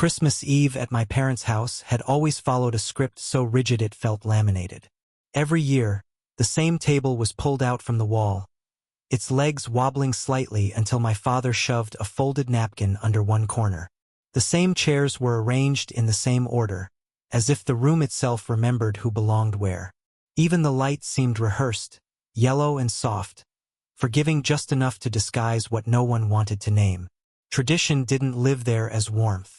Christmas Eve at my parents' house had always followed a script so rigid it felt laminated. Every year, the same table was pulled out from the wall, its legs wobbling slightly until my father shoved a folded napkin under one corner. The same chairs were arranged in the same order, as if the room itself remembered who belonged where. Even the light seemed rehearsed, yellow and soft, forgiving just enough to disguise what no one wanted to name. Tradition didn't live there as warmth.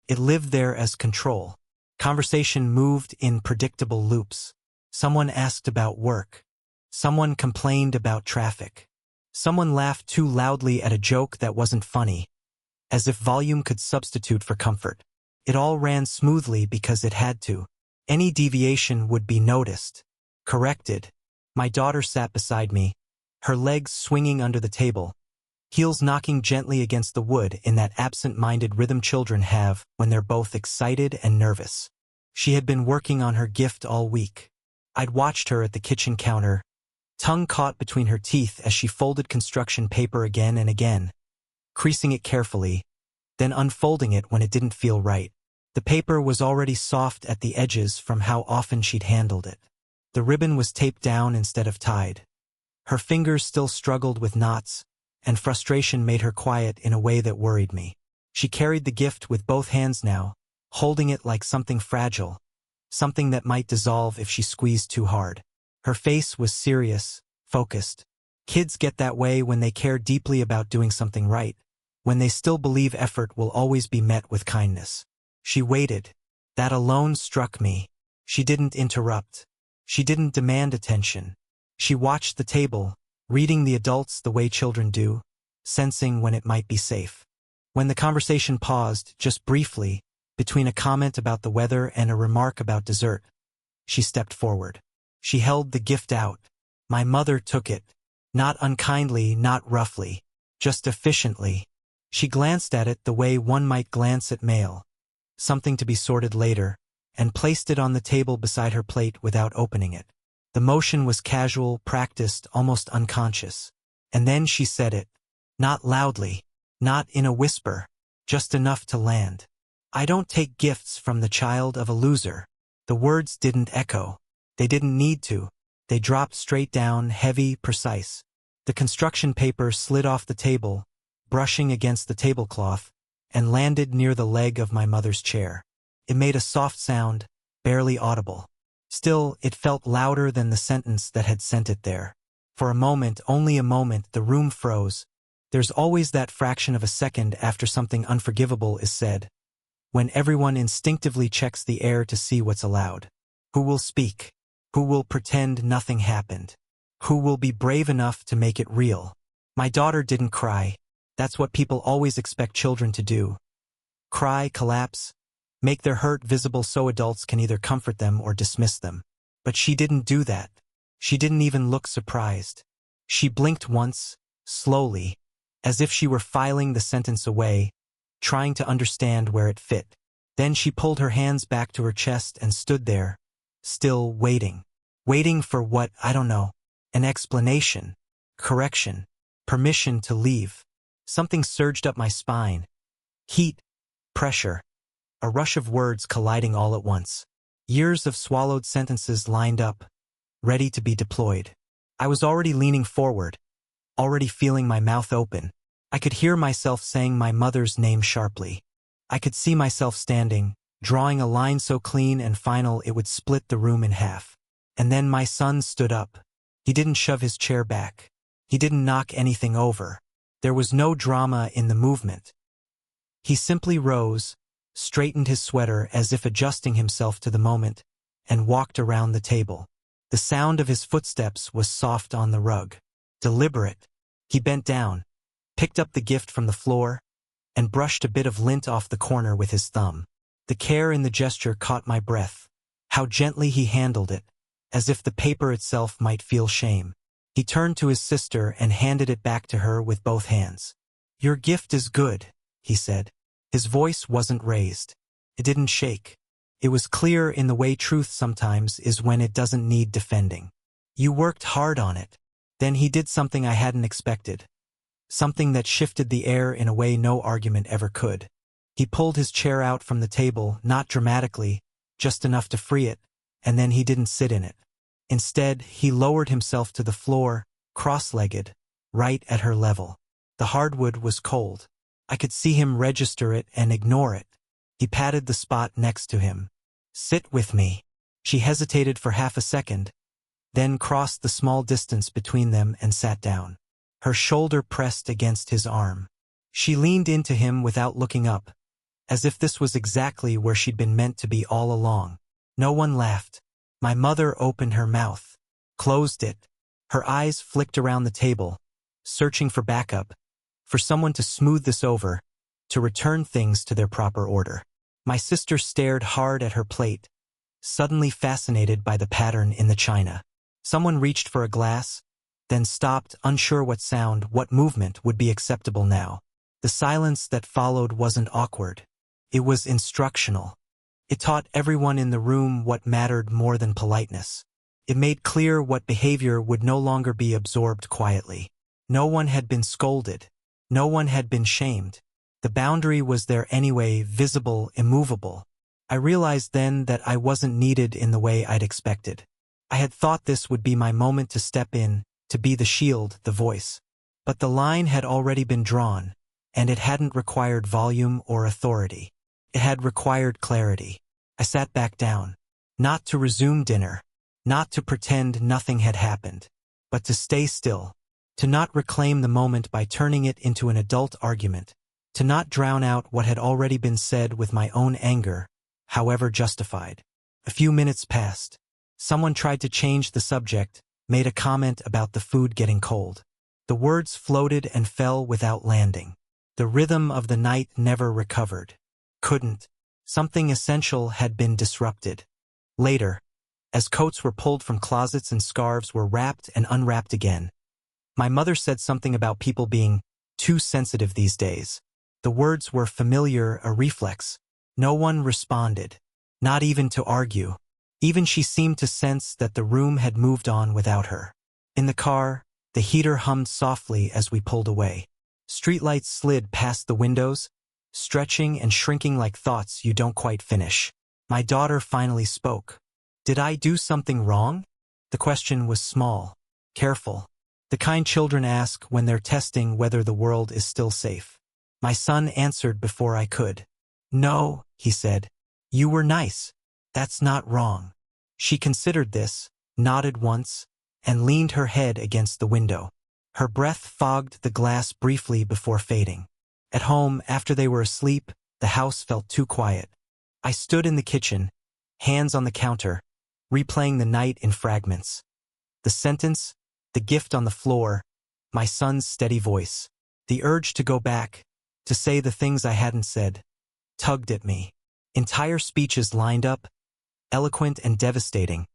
It lived there as control. Conversation moved in predictable loops. Someone asked about work. Someone complained about traffic. Someone laughed too loudly at a joke that wasn't funny, as if volume could substitute for comfort. It all ran smoothly because it had to. Any deviation would be noticed, corrected. My daughter sat beside me, her legs swinging under the table, heels knocking gently against the wood in that absent-minded rhythm children have when they're both excited and nervous. She had been working on her gift all week. I'd watched her at the kitchen counter, tongue caught between her teeth as she folded construction paper again and again, creasing it carefully, then unfolding it when it didn't feel right. The paper was already soft at the edges from how often she'd handled it. The ribbon was taped down instead of tied. Her fingers still struggled with knots, and frustration made her quiet in a way that worried me. She carried the gift with both hands now, holding it like something fragile, something that might dissolve if she squeezed too hard. Her face was serious, focused. Kids get that way when they care deeply about doing something right, when they still believe effort will always be met with kindness. She waited. That alone struck me. She didn't interrupt. She didn't demand attention. She watched the table, reading the adults the way children do, sensing when it might be safe. When the conversation paused, just briefly, between a comment about the weather and a remark about dessert, she stepped forward. She held the gift out. My mother took it. Not unkindly, not roughly, just efficiently. She glanced at it the way one might glance at mail, something to be sorted later, and placed it on the table beside her plate without opening it. The motion was casual, practiced, almost unconscious. And then she said it. Not loudly, not in a whisper, just enough to land. I don't take gifts from the child of a loser. The words didn't echo. They didn't need to. They dropped straight down, heavy, precise. The construction paper slid off the table, brushing against the tablecloth, and landed near the leg of my mother's chair. It made a soft sound, barely audible. Still, it felt louder than the sentence that had sent it there. For a moment, only a moment, the room froze. There's always that fraction of a second after something unforgivable is said, when everyone instinctively checks the air to see what's allowed. Who will speak? Who will pretend nothing happened? Who will be brave enough to make it real? My daughter didn't cry. That's what people always expect children to do. Cry, collapse, make their hurt visible so adults can either comfort them or dismiss them. But she didn't do that. She didn't even look surprised. She blinked once, slowly, as if she were filing the sentence away, trying to understand where it fit. Then she pulled her hands back to her chest and stood there, still waiting. Waiting for what, I don't know. An explanation, correction, permission to leave. Something surged up my spine. Heat, pressure, a rush of words colliding all at once. Years of swallowed sentences lined up, ready to be deployed. I was already leaning forward, already feeling my mouth open. I could hear myself saying my mother's name sharply. I could see myself standing, drawing a line so clean and final it would split the room in half. And then my son stood up. He didn't shove his chair back. He didn't knock anything over. There was no drama in the movement. He simply rose, straightened his sweater as if adjusting himself to the moment, and walked around the table. The sound of his footsteps was soft on the rug. Deliberate. He bent down, picked up the gift from the floor, and brushed a bit of lint off the corner with his thumb. The care in the gesture caught my breath. How gently he handled it, as if the paper itself might feel shame. He turned to his sister and handed it back to her with both hands. "Your gift is good," he said. His voice wasn't raised. It didn't shake. It was clear in the way truth sometimes is when it doesn't need defending. "You worked hard on it." Then he did something I hadn't expected. Something that shifted the air in a way no argument ever could. He pulled his chair out from the table, not dramatically, just enough to free it, and then he didn't sit in it. Instead, he lowered himself to the floor, cross-legged, right at her level. The hardwood was cold. I could see him register it and ignore it. He patted the spot next to him. "Sit with me." She hesitated for half a second, then crossed the small distance between them and sat down. Her shoulder pressed against his arm. She leaned into him without looking up, as if this was exactly where she'd been meant to be all along. No one laughed. My mother opened her mouth, closed it. Her eyes flicked around the table, searching for backup, for someone to smooth this over, to return things to their proper order. My sister stared hard at her plate, suddenly fascinated by the pattern in the china. Someone reached for a glass, then stopped, unsure what movement would be acceptable now. The silence that followed wasn't awkward. It was instructional. It taught everyone in the room what mattered more than politeness. It made clear what behavior would no longer be absorbed quietly. No one had been scolded. No one had been shamed. The boundary was there anyway, visible, immovable. I realized then that I wasn't needed in the way I'd expected. I had thought this would be my moment to step in, to be the shield, the voice. But the line had already been drawn, and it hadn't required volume or authority. It had required clarity. I sat back down, not to resume dinner, not to pretend nothing had happened, but to stay still, to not reclaim the moment by turning it into an adult argument, to not drown out what had already been said with my own anger, however justified. A few minutes passed. Someone tried to change the subject, made a comment about the food getting cold. The words floated and fell without landing. The rhythm of the night never recovered. Couldn't. Something essential had been disrupted. Later, as coats were pulled from closets and scarves were wrapped and unwrapped again, my mother said something about people being too sensitive these days. The words were familiar, a reflex. No one responded, not even to argue. Even she seemed to sense that the room had moved on without her. In the car, the heater hummed softly as we pulled away. Streetlights slid past the windows, stretching and shrinking like thoughts you don't quite finish. My daughter finally spoke. Did I do something wrong? The question was small, careful, the kind children ask when they're testing whether the world is still safe. My son answered before I could. No, he said. You were nice. That's not wrong. She considered this, nodded once, and leaned her head against the window. Her breath fogged the glass briefly before fading. At home, after they were asleep, the house felt too quiet. I stood in the kitchen, hands on the counter, replaying the night in fragments. The sentence, the gift on the floor, my son's steady voice. The urge to go back, to say the things I hadn't said, tugged at me. Entire speeches lined up, eloquent and devastating,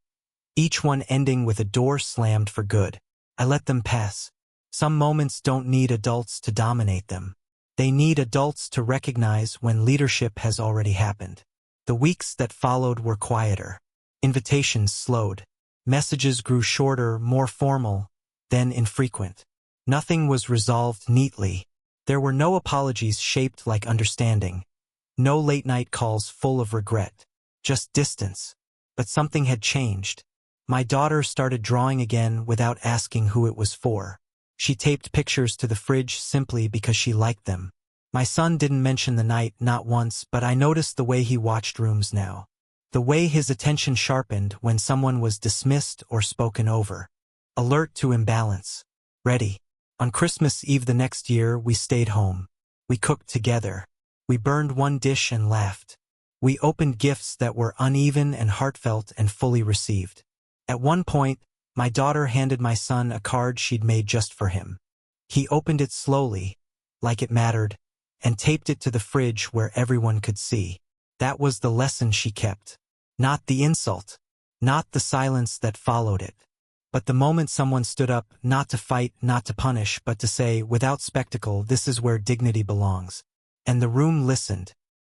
each one ending with a door slammed for good. I let them pass. Some moments don't need adults to dominate them. They need adults to recognize when leadership has already happened. The weeks that followed were quieter. Invitations slowed. Messages grew shorter, more formal, then infrequent. Nothing was resolved neatly. There were no apologies shaped like understanding. No late-night calls full of regret. Just distance. But something had changed. My daughter started drawing again without asking who it was for. She taped pictures to the fridge simply because she liked them. My son didn't mention the night, not once, but I noticed the way he watched rooms now. The way his attention sharpened when someone was dismissed or spoken over. Alert to imbalance. Ready. On Christmas Eve the next year, we stayed home. We cooked together. We burned one dish and laughed. We opened gifts that were uneven and heartfelt and fully received. At one point, my daughter handed my son a card she'd made just for him. He opened it slowly, like it mattered, and taped it to the fridge where everyone could see. That was the lesson she kept. Not the insult, not the silence that followed it, but the moment someone stood up, not to fight, not to punish, but to say, without spectacle, this is where dignity belongs. And the room listened.